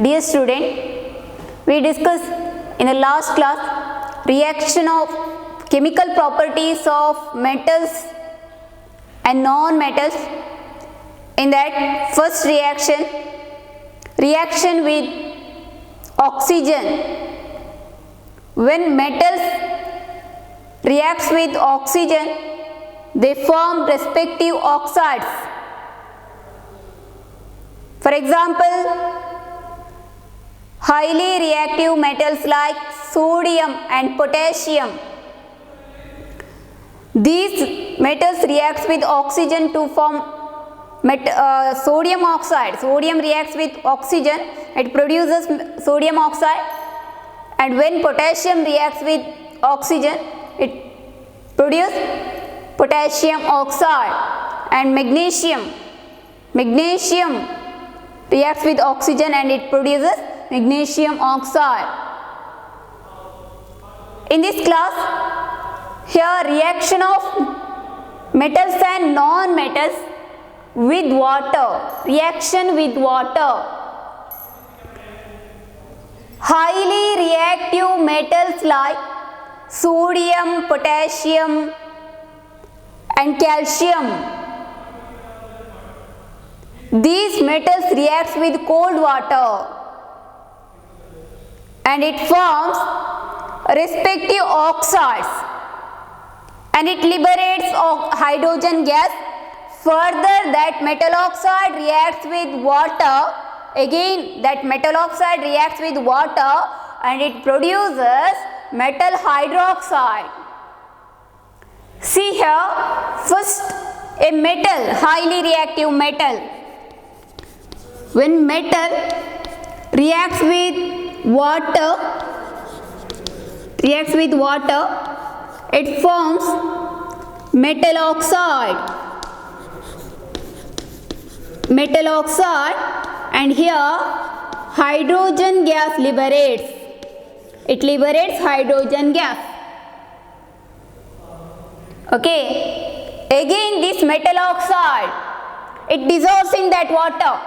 Dear student, we discussed in the last class reaction of chemical properties of metals and non-metals. In that first reaction, reaction with oxygen. When metals reacts with oxygen, they form respective oxides. For example, highly reactive metals like sodium and potassium. These metals reacts with oxygen to form sodium oxide. Sodium reacts with oxygen, it produces sodium oxide, and when potassium reacts with oxygen, it produces potassium oxide. And magnesium reacts with oxygen and it produces magnesium oxide. In this class, here reaction of metals and non-metals with water. Reaction with water. Highly reactive metals like sodium, potassium and calcium. These metals reacts with cold water and it forms respective oxides and it liberates hydrogen gas. Further, that metal oxide reacts with water. Again, that metal oxide reacts with water and it produces metal hydroxide. See here, first a metal, highly reactive metal. When metal reacts with water, it forms metal oxide. And here hydrogen gas liberates. It liberates hydrogen gas. Okay. Again this metal oxide, it dissolves in that water.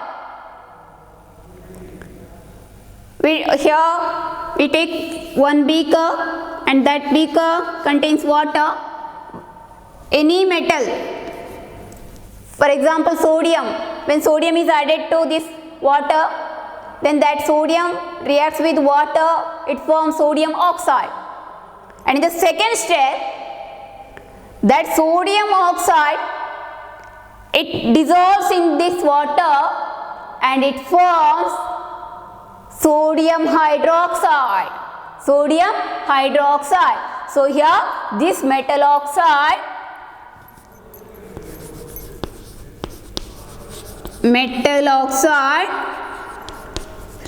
Here we take one beaker and that beaker contains water. Any metal, for example sodium, when sodium is added to this water, then that sodium reacts with water, it forms sodium oxide. And in the second step, that sodium oxide, it dissolves in this water and it forms sodium hydroxide. So here this metal oxide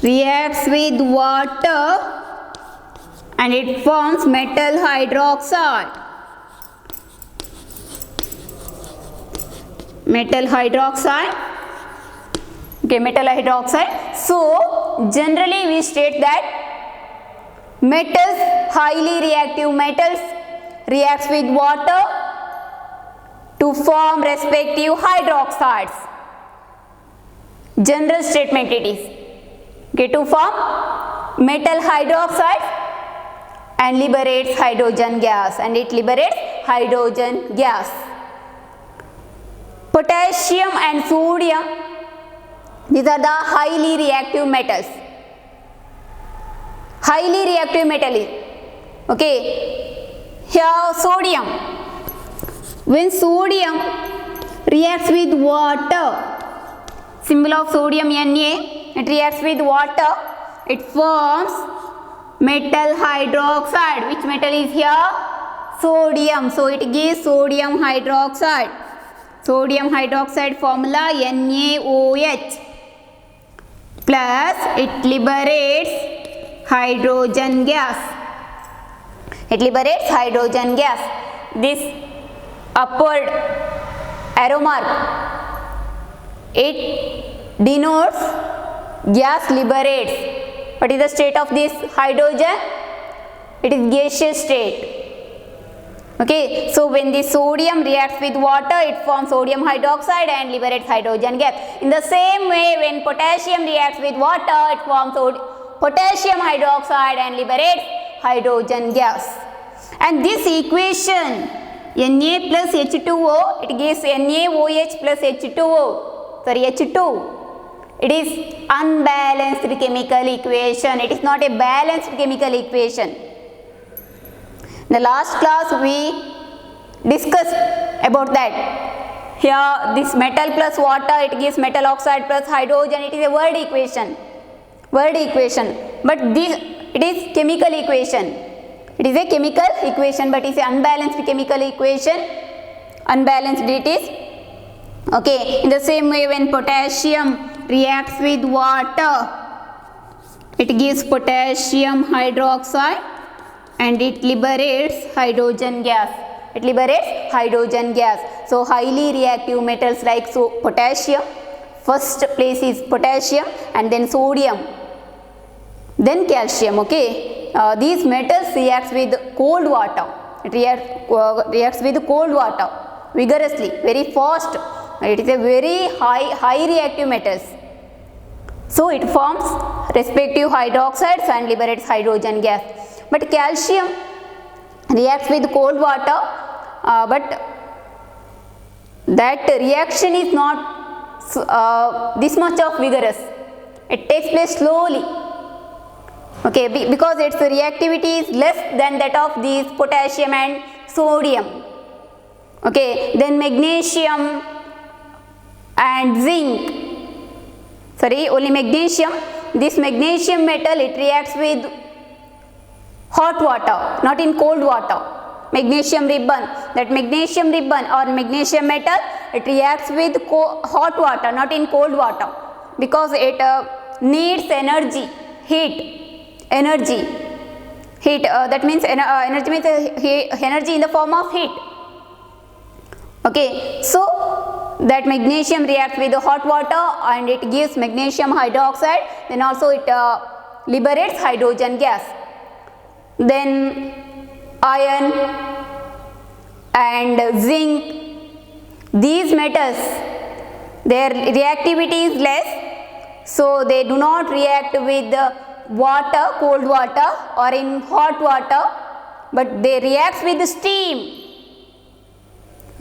reacts with water and it forms metal hydroxide. Okay, metal hydroxide. So generally we state that metals, highly reactive metals reacts with water to form respective hydroxides. General statement it is. Okay, to form metal hydroxide and liberates hydrogen gas, and it liberates hydrogen gas. Potassium and sodium, these are the highly reactive metals. Highly reactive metal is, okay, here sodium. When sodium reacts with water, symbol of sodium Na, it reacts with water, it forms metal hydroxide. Which metal is here? Sodium. So it gives sodium hydroxide. Sodium hydroxide formula NaOH. Plus it liberates hydrogen gas. This upward arrow mark, it denotes gas liberates. What is the state of this hydrogen? It is gaseous state. Okay, so when the sodium reacts with water, it forms sodium hydroxide and liberates hydrogen gas. In the same way, when potassium reacts with water, it forms potassium hydroxide and liberates hydrogen gas. And this equation, Na plus H2O, it gives NaOH plus H2O, sorry H2. It is unbalanced chemical equation. It is not a balanced chemical equation. In the last class we discussed about that. Here this metal plus water, it gives metal oxide plus hydrogen. It is a word equation. But this, it is chemical equation. It is a chemical equation, but it is an unbalanced chemical equation. Unbalanced it is. Okay, in the same way, when potassium reacts with water, it gives potassium hydroxide and it liberates hydrogen gas. So highly reactive metals like potassium, first place is potassium and then sodium, then calcium. Okay, these metals reacts with cold water. It reacts with cold water vigorously, very fast. It is a very high reactive metals. So it forms respective hydroxides and liberates hydrogen gas. But calcium reacts with cold water, but that reaction is not this much of vigorous. It takes place slowly. Okay, because its reactivity is less than that of these potassium and sodium. Okay, then magnesium and zinc. Sorry, only magnesium. This magnesium metal, it reacts with hot water, not in cold water. Magnesium ribbon, that magnesium ribbon or magnesium metal, it reacts with hot water, not in cold water, because it needs energy, energy. That means energy means energy in the form of heat. Okay, so that magnesium reacts with the hot water and it gives magnesium hydroxide, then also it liberates hydrogen gas. Then iron and zinc, these metals, their reactivity is less, so they do not react with water, cold water or in hot water, but they react with steam.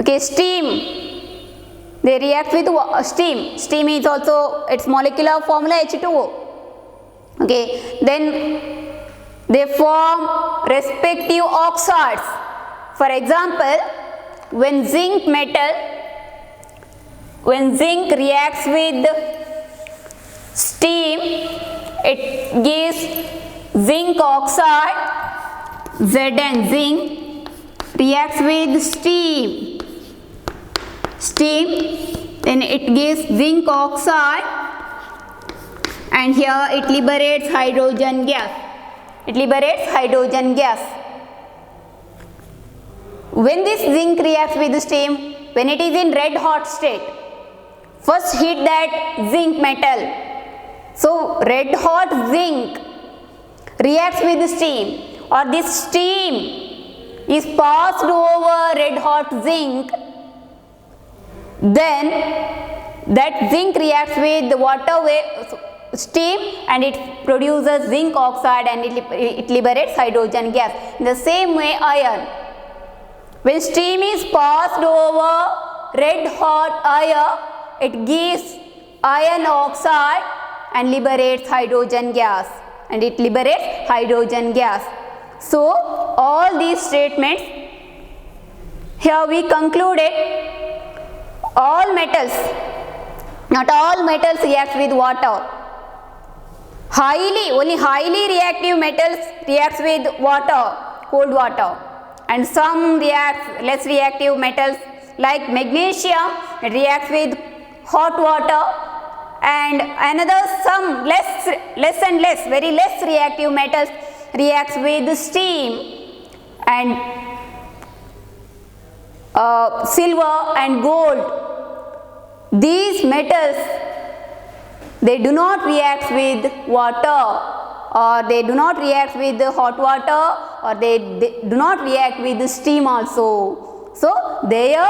Okay, steam, they react with steam. Steam is also its molecular formula H2O. Okay, then they form respective oxides. For example, when zinc reacts with steam, it gives zinc oxide, Zn, zinc reacts with steam, then it gives zinc oxide and here it liberates hydrogen gas. When this zinc reacts with steam, when it is in red hot state, first heat that zinc metal. So red hot zinc reacts with steam, or this steam is passed over red hot zinc, then that zinc reacts with the water steam and it produces zinc oxide and it liberates hydrogen gas. In the same way, iron, when steam is passed over red hot iron, it gives iron oxide and liberates hydrogen gas, So all these statements, here we concluded all metals, not all metals react with water. Only highly reactive metals reacts with water, cold water, and some less reactive metals like magnesium, it reacts with hot water, and some very less reactive metals reacts with steam and silver and gold. These metals, they do not react with water or they do not react with hot water, or they do not react with steam also. So their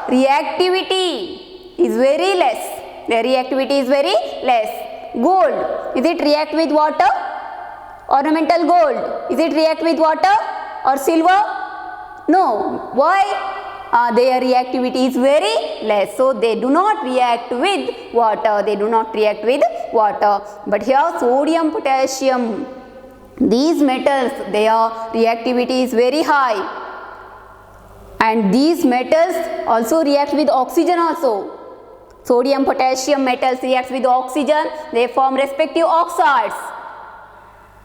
reactivity is very less. Their reactivity is very less. Gold, is it react with water? Ornamental gold, is it react with water or silver? No. Why? Their reactivity is very less, so they do not react with water. They do not react with water. But here sodium, potassium, these metals, their reactivity is very high, and these metals also react with oxygen also. Sodium, potassium metals react with oxygen. They form respective oxides.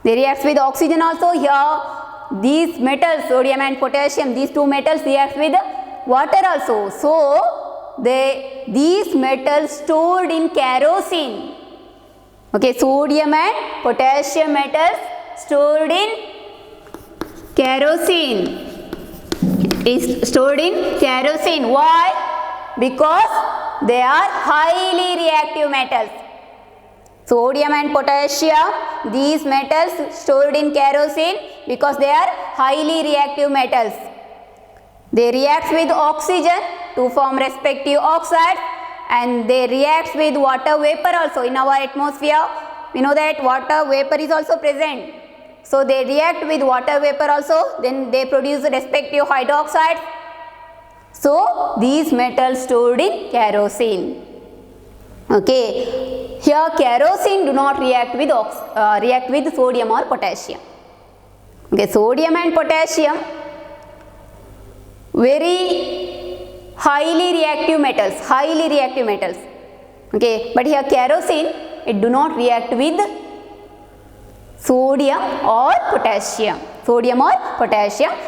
They react with oxygen also. Here these metals, sodium and potassium, these two metals react with water also. So these metals stored in kerosene. Okay, sodium and potassium metals stored in kerosene. Is stored in kerosene. Why? Because they are highly reactive metals. Sodium and potassium, these metals stored in kerosene because they are highly reactive metals. They react with oxygen to form respective oxides, and they react with water vapor also. In our atmosphere, we know that water vapor is also present. So they react with water vapor also, then they produce respective hydroxides. So these metals stored in kerosene. Okay, here kerosene do not react with sodium or potassium. Okay, sodium and potassium, very highly reactive metals, okay, but here kerosene, it do not react with sodium or potassium,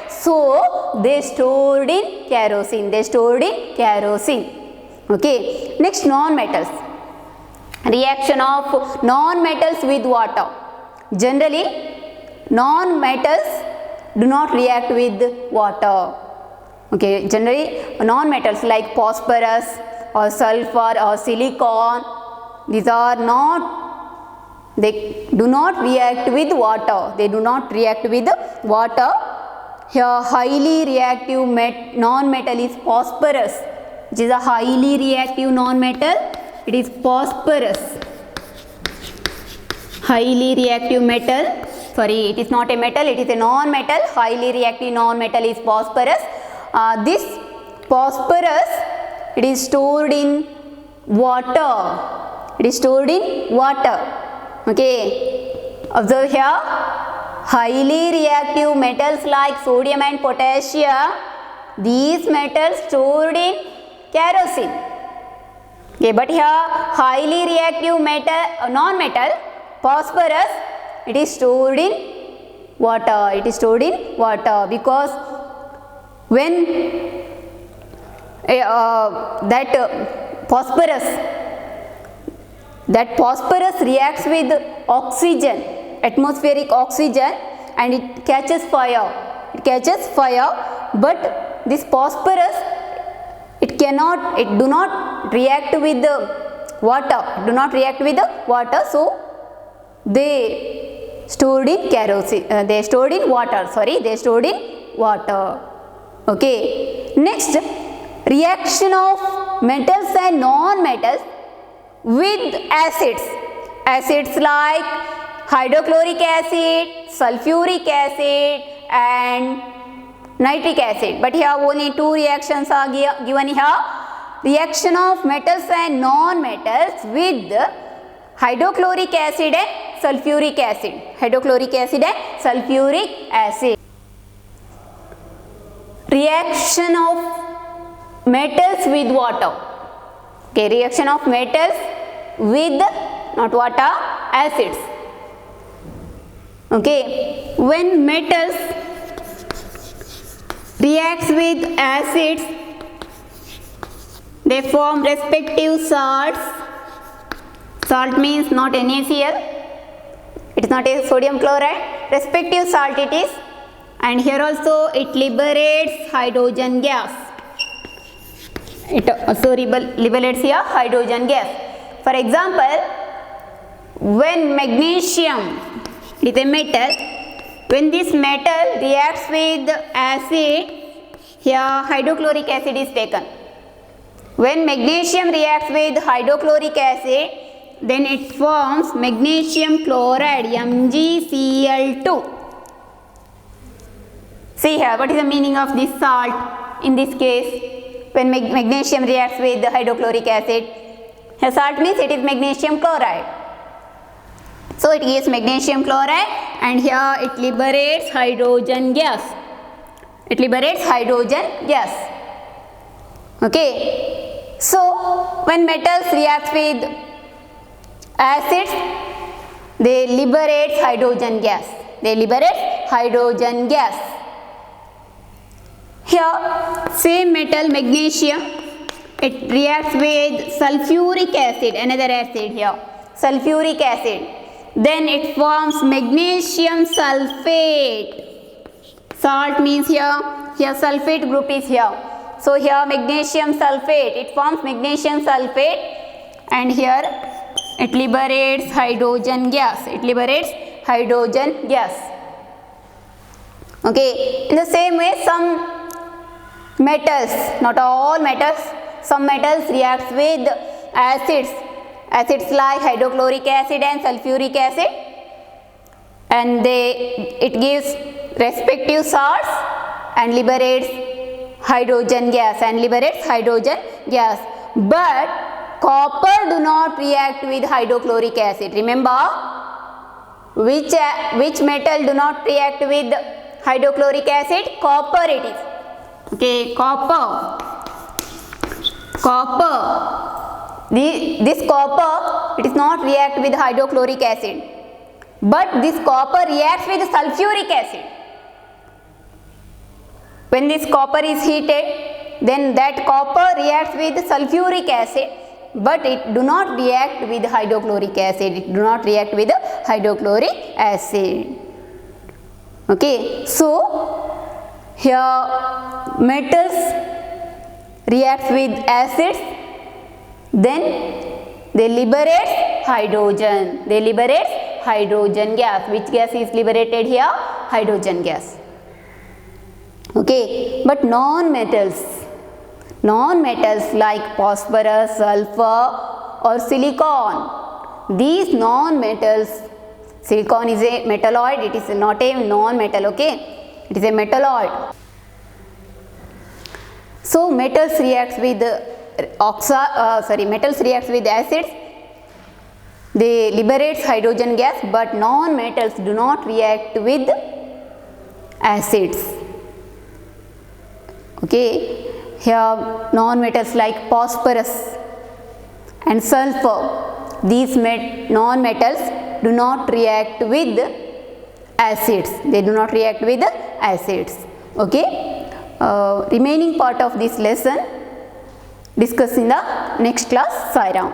so they stored in kerosene, okay. Next, non-metals, reaction of non-metals with water. Generally non-metals do not react with water. Okay, generally non-metals like phosphorus or sulfur or silicon, these are not, they do not react with water. Here highly reactive non-metal is phosphorus, which is a highly reactive non-metal. It is phosphorus, highly reactive metal. Sorry, it is not a metal, it is a non-metal. Highly reactive non-metal is phosphorus. This phosphorus, it is stored in water. Okay, observe here, highly reactive metals like sodium and potassium, these metals stored in kerosene. Okay, but here highly reactive non-metal phosphorus, it is stored in water. Because when that phosphorus reacts with oxygen, atmospheric oxygen, and it catches fire. But this phosphorus, it do not react with the water. So they stored in water. Okay. Next, reaction of metals and non-metals with acids. Acids like hydrochloric acid, sulfuric acid, and nitric acid. But here only two reactions are given here. Reaction of metals and non-metals with hydrochloric acid and sulfuric acid. Reaction of metals with water. Okay, reaction of metals with, not water, acids. Okay, when metals reacts with acids, they form respective salts. Salt means not NaCl, it is not a sodium chloride, respective salt it is, and here also it liberates hydrogen gas. It also liberates here hydrogen gas. For example, when magnesium It is a metal. When this metal reacts with acid, here hydrochloric acid is taken. When magnesium reacts with hydrochloric acid, then it forms magnesium chloride, MgCl2. See here, what is the meaning of this salt in this case? When magnesium reacts with the hydrochloric acid, here salt means it is magnesium chloride. So it gives magnesium chloride and here it liberates hydrogen gas. It liberates hydrogen gas. Okay. So when metals react with acids, they liberate hydrogen gas. They liberate hydrogen gas. Here same metal magnesium, it reacts with sulfuric acid, another acid here, sulfuric acid. Then it forms magnesium sulfate. Salt means here sulfate group is here. So here magnesium sulfate, it forms magnesium sulfate and here it liberates hydrogen gas. It liberates hydrogen gas. Okay, in the same way some metals, not all metals, some metals reacts with acids. Acids like hydrochloric acid and sulfuric acid, and it gives respective salts and liberates hydrogen gas But copper do not react with hydrochloric acid. Remember, which metal do not react with hydrochloric acid? Copper it is. Okay, copper. This copper, it is not react with hydrochloric acid, but this copper reacts with sulfuric acid. When this copper is heated, then that copper reacts with sulfuric acid, but it do not react with hydrochloric acid. Okay, so here metals reacts with acids, then they liberate hydrogen. Gas. Which gas is liberated here? Hydrogen gas. Okay, but non-metals like phosphorus, sulfur or silicon, these non-metals, silicon is a metalloid, it is not a non-metal, okay, it is a metalloid. So metals reacts with acids, they liberates hydrogen gas, but non-metals do not react with acids. Okay, here non-metals like phosphorus and sulfur, these non-metals do not react with acids. Okay, remaining part of this lesson discuss in the next class. Sai Ram.